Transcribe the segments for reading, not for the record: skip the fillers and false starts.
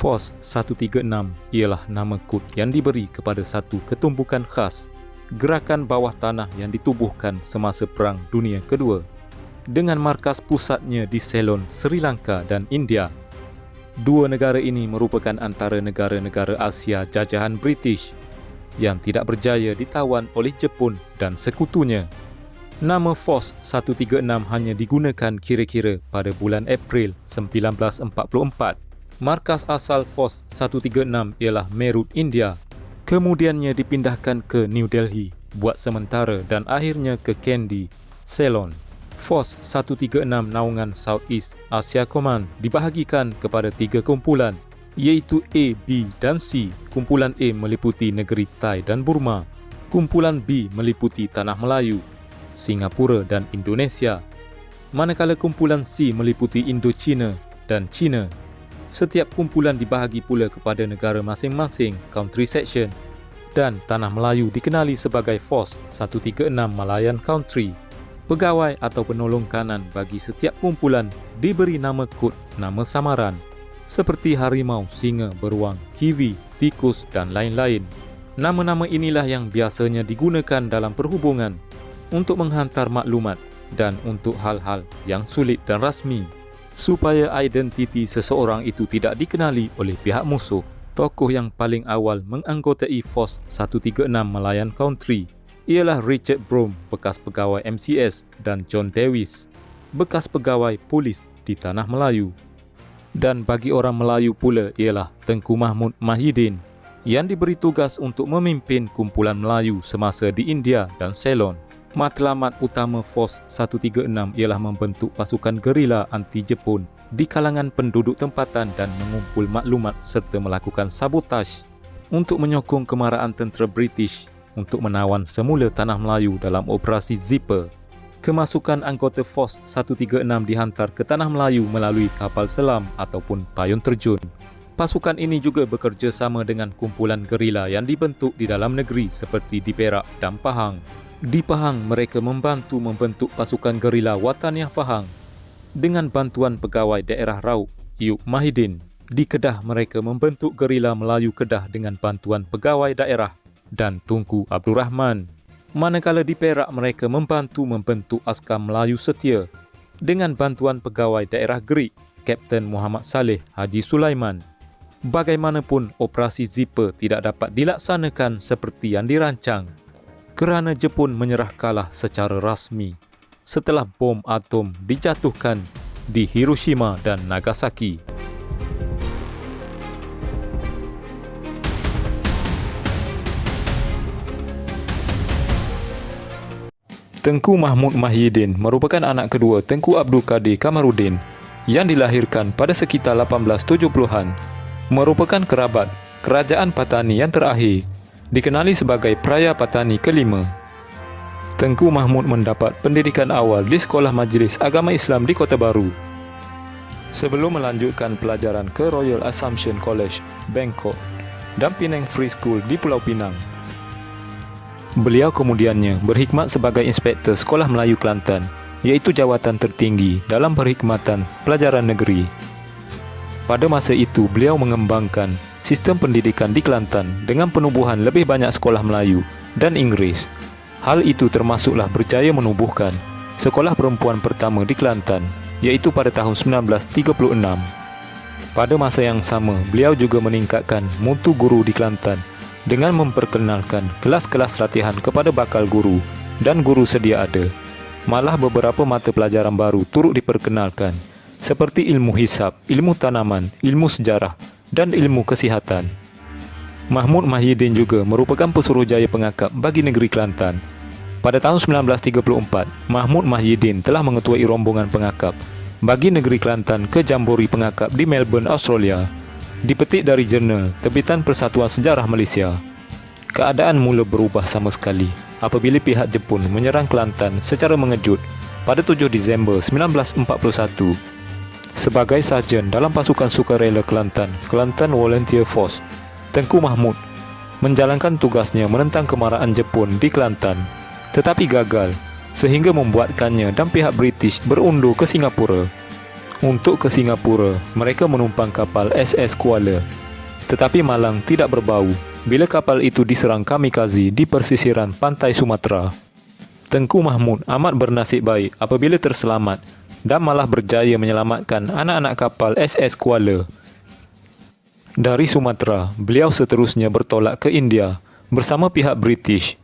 Force 136 ialah nama kod yang diberi kepada satu ketumbukan khas, gerakan bawah tanah yang ditubuhkan semasa Perang Dunia Kedua, dengan markas pusatnya di Ceylon, Sri Lanka dan India. Dua negara ini merupakan antara negara-negara Asia jajahan British yang tidak berjaya ditawan oleh Jepun dan sekutunya. Nama Force 136 hanya digunakan kira-kira pada bulan April 1944. Markas asal Force 136 ialah Meerut, India. Kemudiannya dipindahkan ke New Delhi buat sementara dan akhirnya ke Kandy, Ceylon. Force 136 naungan Southeast Asia Command dibahagikan kepada 3 kumpulan, iaitu A, B dan C. Kumpulan A meliputi negeri Thai dan Burma. Kumpulan B meliputi Tanah Melayu, Singapura dan Indonesia. Manakala kumpulan C meliputi Indochina dan China. Setiap kumpulan dibahagi pula kepada negara masing-masing, country section, dan Tanah Melayu dikenali sebagai Force 136 Malayan Country. Pegawai atau penolong kanan bagi setiap kumpulan diberi nama kod, nama samaran, seperti harimau, singa, beruang, kiwi, tikus dan lain-lain. Nama-nama inilah yang biasanya digunakan dalam perhubungan untuk menghantar maklumat dan untuk hal-hal yang sulit dan rasmi, supaya identiti seseorang itu tidak dikenali oleh pihak musuh. Tokoh yang paling awal menganggotai Force 136 Malayan Country ialah Richard Brome, bekas pegawai MCS, dan John Davis, bekas pegawai polis di Tanah Melayu. Dan bagi orang Melayu pula ialah Tengku Mahmud Mahidin, yang diberi tugas untuk memimpin kumpulan Melayu semasa di India dan Ceylon. Matlamat utama Force 136 ialah membentuk pasukan gerila anti-Jepun di kalangan penduduk tempatan dan mengumpul maklumat serta melakukan sabotaj untuk menyokong kemarahan tentera British untuk menawan semula Tanah Melayu dalam operasi Zipper. Kemasukan anggota Force 136 dihantar ke Tanah Melayu melalui kapal selam ataupun payung terjun. Pasukan ini juga bekerjasama dengan kumpulan gerila yang dibentuk di dalam negeri seperti di Perak dan Pahang. Di Pahang, mereka membantu membentuk pasukan gerila Wataniah Pahang dengan bantuan pegawai daerah Raub, Iuk Mahidin. Di Kedah, mereka membentuk gerila Melayu Kedah dengan bantuan pegawai daerah dan Tunku Abdul Rahman. Manakala di Perak, mereka membantu membentuk askar Melayu Setia dengan bantuan pegawai daerah Gerik, Kapten Muhammad Saleh Haji Sulaiman. Bagaimanapun, operasi Zipper tidak dapat dilaksanakan seperti yang dirancang kerana Jepun menyerah kalah secara rasmi setelah bom atom dijatuhkan di Hiroshima dan Nagasaki. Tengku Mahmud Mahidin merupakan anak kedua Tengku Abdul Kadir Kamaruddin yang dilahirkan pada sekitar 1870-an. Merupakan kerabat kerajaan Patani yang terakhir, dikenali sebagai Praya Patani kelima. Tengku Mahmud mendapat pendidikan awal di Sekolah Majlis Agama Islam di Kota Baru, sebelum melanjutkan pelajaran ke Royal Assumption College, Bangkok dan Penang Free School di Pulau Pinang. Beliau kemudiannya berkhidmat sebagai Inspektor Sekolah Melayu Kelantan, iaitu jawatan tertinggi dalam perkhidmatan pelajaran negeri. Pada masa itu, beliau mengembangkan sistem pendidikan di Kelantan dengan penubuhan lebih banyak sekolah Melayu dan Inggeris. Hal itu termasuklah berjaya menubuhkan sekolah perempuan pertama di Kelantan, iaitu pada tahun 1936. Pada masa yang sama, beliau juga meningkatkan mutu guru di Kelantan dengan memperkenalkan kelas-kelas latihan kepada bakal guru dan guru sedia ada. Malah beberapa mata pelajaran baru turut diperkenalkan, seperti ilmu hisab, ilmu tanaman, ilmu sejarah dan ilmu kesihatan. Mahmud Mahidin juga merupakan pesuruhjaya pengakap bagi negeri Kelantan. Pada tahun 1934, Mahmud Mahidin telah mengetuai rombongan pengakap bagi negeri Kelantan ke Jambori Pengakap di Melbourne, Australia. Dipetik dari jurnal Terbitan Persatuan Sejarah Malaysia. Keadaan mula berubah sama sekali apabila pihak Jepun menyerang Kelantan secara mengejut pada 7 Disember 1941. Sebagai sarjan dalam pasukan sukarela Kelantan, Kelantan Volunteer Force, Tengku Mahmud menjalankan tugasnya menentang kemarahan Jepun di Kelantan, tetapi gagal sehingga membuatkannya dan pihak British berundur ke Singapura. Untuk ke Singapura, mereka menumpang kapal SS Kuala. Tetapi malang tidak berbau bila kapal itu diserang kamikaze di persisiran pantai Sumatera. Tengku Mahmud amat bernasib baik apabila terselamat dan malah berjaya menyelamatkan anak-anak kapal SS Kuala. Dari Sumatera, beliau seterusnya bertolak ke India bersama pihak British.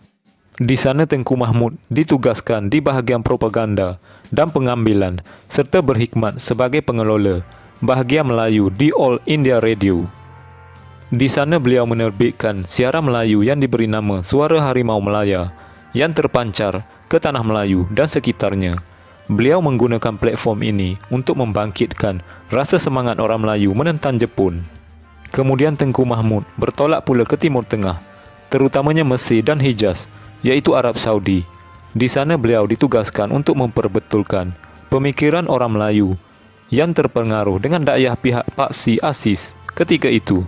Di sana Tengku Mahmud ditugaskan di bahagian propaganda dan pengambilan serta berkhidmat sebagai pengelola bahagian Melayu di All India Radio. Di sana beliau menerbitkan siaran Melayu yang diberi nama Suara Harimau Melaya yang terpancar ke Tanah Melayu dan sekitarnya. Beliau menggunakan platform ini untuk membangkitkan rasa semangat orang Melayu menentang Jepun. Kemudian Tengku Mahmud bertolak pula ke Timur Tengah, terutamanya Mesir dan Hijaz, iaitu Arab Saudi. Di sana beliau ditugaskan untuk memperbetulkan pemikiran orang Melayu yang terpengaruh dengan dakwah pihak Paksi Asis ketika itu.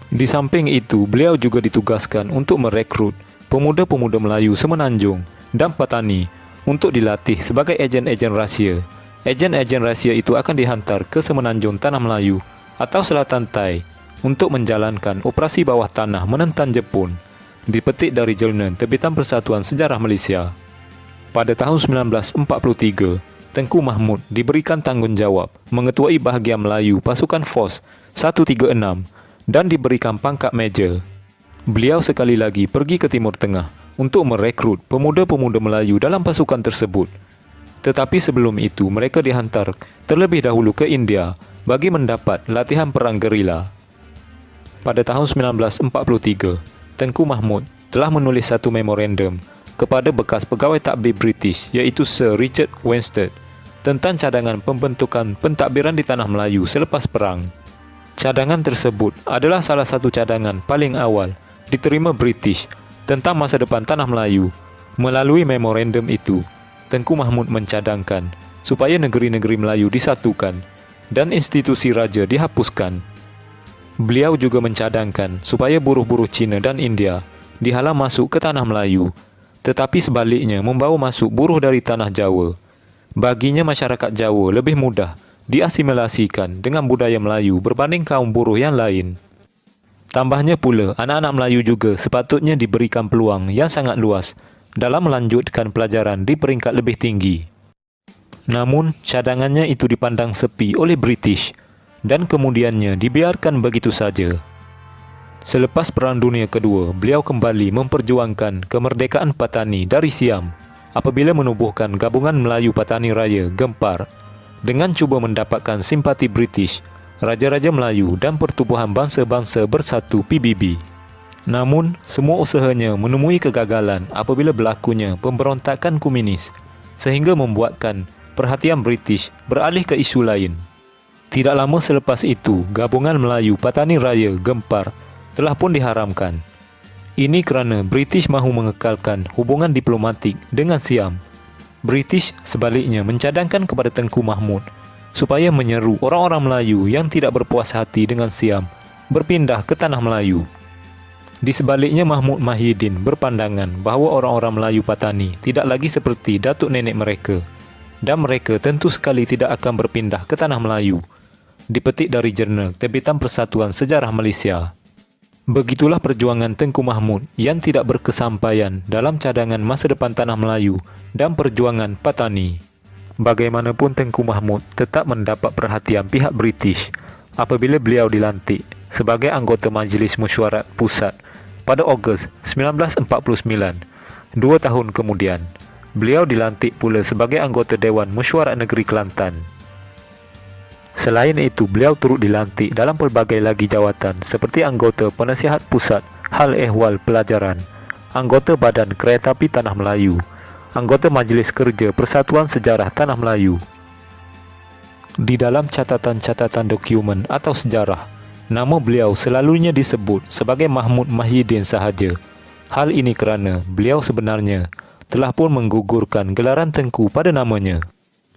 Di samping itu, beliau juga ditugaskan untuk merekrut pemuda-pemuda Melayu Semenanjung dan Patani untuk dilatih sebagai ejen-ejen rahsia. Ejen-ejen rahsia itu akan dihantar ke Semenanjung Tanah Melayu atau Selatan Tai untuk menjalankan operasi bawah tanah menentang Jepun. Dipetik dari jurnal Terbitan Persatuan Sejarah Malaysia. Pada tahun 1943, Tengku Mahmud diberikan tanggungjawab mengetuai bahagian Melayu pasukan FOS 136 dan diberikan pangkat Major. Beliau sekali lagi pergi ke Timur Tengah untuk merekrut pemuda-pemuda Melayu dalam pasukan tersebut. Tetapi sebelum itu, mereka dihantar terlebih dahulu ke India bagi mendapat latihan perang gerila. Pada tahun 1943, Tengku Mahmud telah menulis satu memorandum kepada bekas pegawai takbir British iaitu Sir Richard Winstead tentang cadangan pembentukan pentadbiran di Tanah Melayu selepas perang. Cadangan tersebut adalah salah satu cadangan paling awal diterima British tentang masa depan Tanah Melayu. Melalui memorandum itu, Tengku Mahmud mencadangkan supaya negeri-negeri Melayu disatukan dan institusi raja dihapuskan. Beliau juga mencadangkan supaya buruh-buruh Cina dan India dihalang masuk ke Tanah Melayu, tetapi sebaliknya membawa masuk buruh dari Tanah Jawa. Baginya masyarakat Jawa lebih mudah diasimilasikan dengan budaya Melayu berbanding kaum buruh yang lain. Tambahnya pula, anak-anak Melayu juga sepatutnya diberikan peluang yang sangat luas dalam melanjutkan pelajaran di peringkat lebih tinggi. Namun, cadangannya itu dipandang sepi oleh British dan kemudiannya dibiarkan begitu saja. Selepas Perang Dunia Kedua, beliau kembali memperjuangkan kemerdekaan Patani dari Siam apabila menubuhkan Gabungan Melayu Patani Raya Gempar dengan cuba mendapatkan simpati British, Raja-Raja Melayu dan Pertubuhan Bangsa-Bangsa Bersatu PBB. Namun, semua usahanya menemui kegagalan apabila berlakunya pemberontakan komunis sehingga membuatkan perhatian British beralih ke isu lain. Tidak lama selepas itu, Gabungan Melayu Patani Raya Gempar telah pun diharamkan. Ini kerana British mahu mengekalkan hubungan diplomatik dengan Siam. British sebaliknya mencadangkan kepada Tengku Mahmud supaya menyeru orang-orang Melayu yang tidak berpuas hati dengan Siam berpindah ke Tanah Melayu. Di sebaliknya, Mahmud Mahidin berpandangan bahawa orang-orang Melayu Patani tidak lagi seperti datuk nenek mereka dan mereka tentu sekali tidak akan berpindah ke Tanah Melayu. Dipetik dari jurnal Terbitan Persatuan Sejarah Malaysia. Begitulah perjuangan Tengku Mahmud yang tidak berkesampaian dalam cadangan masa depan Tanah Melayu dan perjuangan Patani. Bagaimanapun, Tengku Mahmud tetap mendapat perhatian pihak British apabila beliau dilantik sebagai anggota Majlis Mesyuarat Pusat pada Ogos 1949. 2 tahun kemudian, beliau dilantik pula sebagai anggota Dewan Mesyuarat Negeri Kelantan. Selain itu, beliau turut dilantik dalam pelbagai lagi jawatan seperti anggota Penasihat Pusat Hal Ehwal Pelajaran, anggota Badan Keretapi Tanah Melayu, anggota Majlis Kerja Persatuan Sejarah Tanah Melayu. Di dalam catatan-catatan dokumen atau sejarah, nama beliau selalunya disebut sebagai Mahmud Mahidin sahaja. Hal ini kerana beliau sebenarnya telah pun menggugurkan gelaran Tengku pada namanya.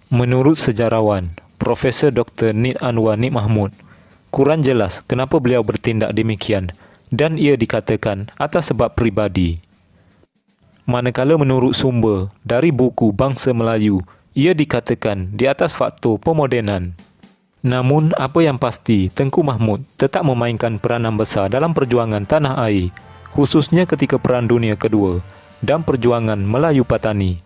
Menurut sejarawan Profesor Dr. Nid Anwar Nid Mahmud, kurang jelas kenapa beliau bertindak demikian dan ia dikatakan atas sebab peribadi. Manakala menurut sumber dari buku Bangsa Melayu, ia dikatakan di atas faktor pemodenan. Namun, apa yang pasti, Tengku Mahmud tetap memainkan peranan besar dalam perjuangan tanah air, khususnya ketika Perang Dunia Kedua dan perjuangan Melayu Patani.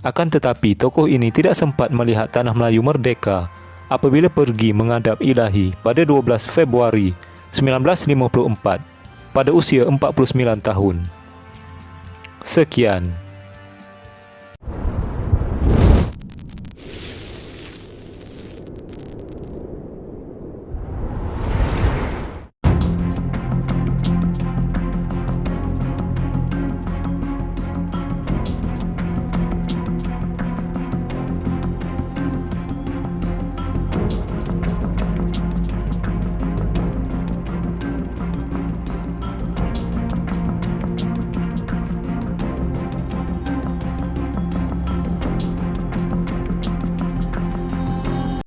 Akan tetapi, tokoh ini tidak sempat melihat tanah Melayu merdeka apabila pergi menghadap Ilahi pada 12 Februari 1954 pada usia 49 tahun. Sekian.